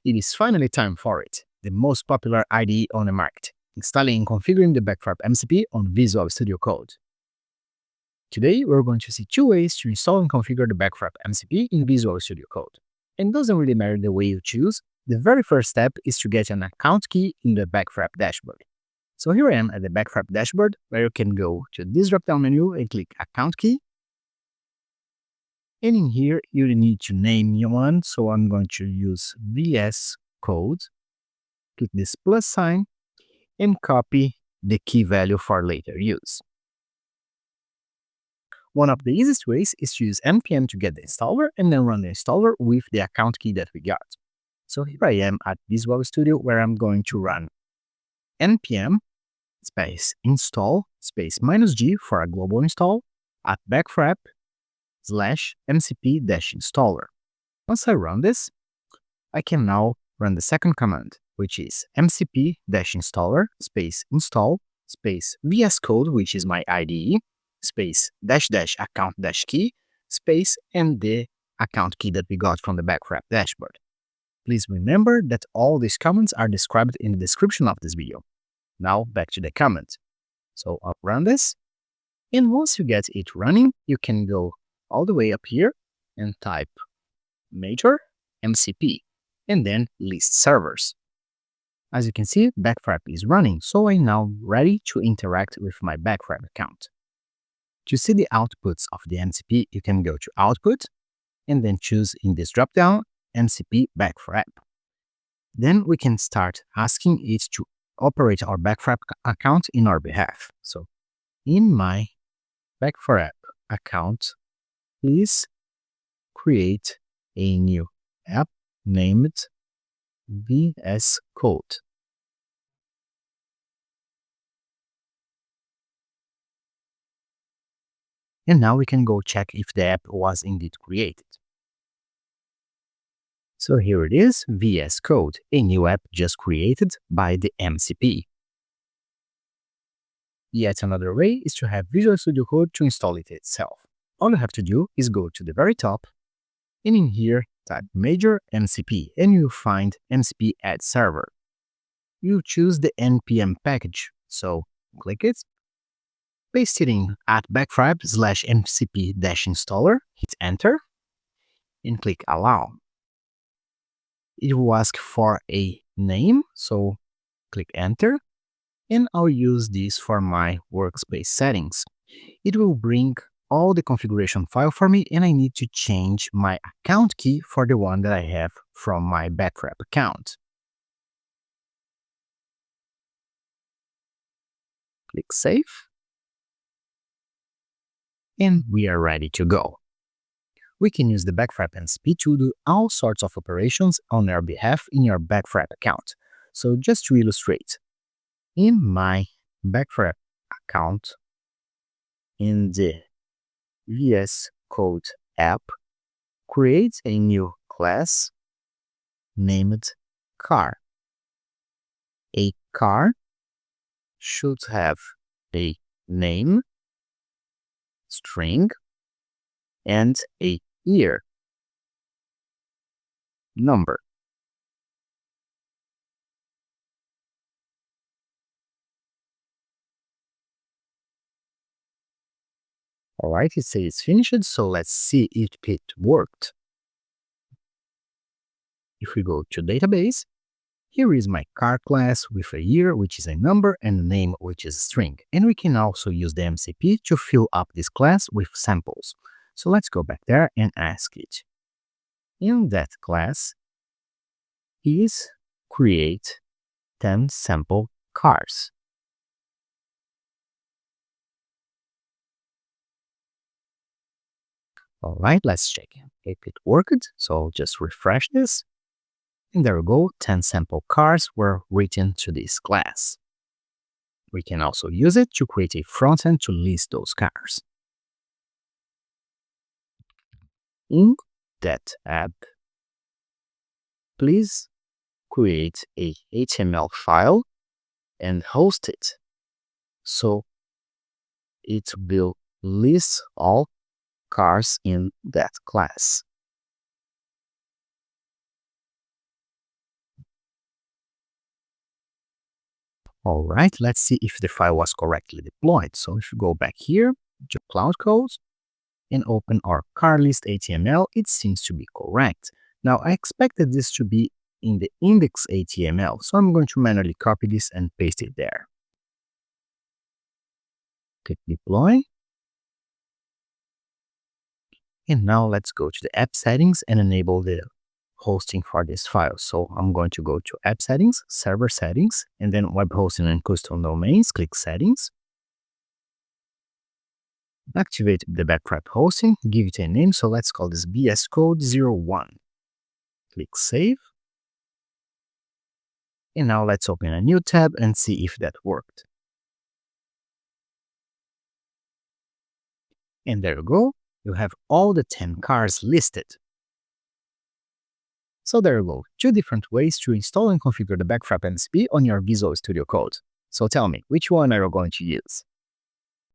It is finally time for it, the most popular IDE on the market, installing and configuring the Back4App MCP on Visual Studio Code. Today, we're going to see two ways to install and configure the Back4App MCP in Visual Studio Code. And it doesn't really matter the way you choose, the very first step is to get an account key in the Back4App dashboard. So here I am at the Back4App dashboard, where you can go to this drop-down menu and click Account Key. And in here, you need to name your one, so I'm going to use vscode, click this plus sign, and copy the key value for later use. One of the easiest ways is to use npm to get the installer and then run the installer with the account key that we got. So here I am at Visual Studio, where I'm going to run npm space install space -g for a global install at Back4App /mcp-installer. Once I run this, I can now run the second command, which is mcp-installer space install space vscode, which is my IDE, space -- account -key space and the account key that we got from the Back4App dashboard. Please remember that all these commands are described in the description of this video. Now back to the command. So I'll run this, and once you get it running, you can go all the way up here and type major MCP and then list servers. As you can see, Back4App is running, so I'm now ready to interact with my Back4App account. To see the outputs of the MCP, you can go to Output and then choose in this dropdown MCP Back4App. Then we can start asking it to operate our Back4App account in our behalf. So in my Back4App account, please create a new app named vscode. And now we can go check if the app was indeed created. So here it is, vscode, a new app just created by the MCP. Yet another way is to have Visual Studio Code to install it itself. All you have to do is go to the very top, and in here type major MCP, and you'll find MCP add server. You choose the npm package, so click it, paste it in at Back4App /mcp-installer, hit enter, and click allow. It will ask for a name, so click enter, and I'll use this for my workspace settings. It will bring all the configuration file for me, and I need to change my account key for the one that I have from my Back4App account. Click Save, and we are ready to go. We can use the Back4App MCP to do all sorts of operations on our behalf in your Back4App account. So just to illustrate, in my Back4App account, in the vscode app, create a new class named car. A car should have a name, string, and a year, number. Alright, it says it's finished, so let's see if it worked. If we go to database, here is my car class with a year, which is a number, and a name, which is a string. And we can also use the MCP to fill up this class with samples. So let's go back there and ask it. In that class, please create 10 sample cars. Alright, let's check if it worked. So I'll just refresh this. And there we go, 10 sample cars were written to this class. We can also use it to create a frontend to list those cars. In that app, please create a HTML file and host it, so it will list all cars in that class. Alright, let's see if the file was correctly deployed. So if you go back here to Cloud Codes and open our car list HTML, it seems to be correct. Now I expected this to be in the index HTML, so I'm going to manually copy this and paste it there. Click deploy. And now let's go to the app settings and enable the hosting for this file. So I'm going to go to app settings, server settings, and then web hosting and custom domains. Click settings. Activate the Back4App hosting, give it a name. So let's call this vscode01. Click save. And now let's open a new tab and see if that worked. And there you go. You have all the 10 cars listed. So there you go, 2 different ways to install and configure the Back4App MCP on your Visual Studio Code. So tell me, which one are you going to use?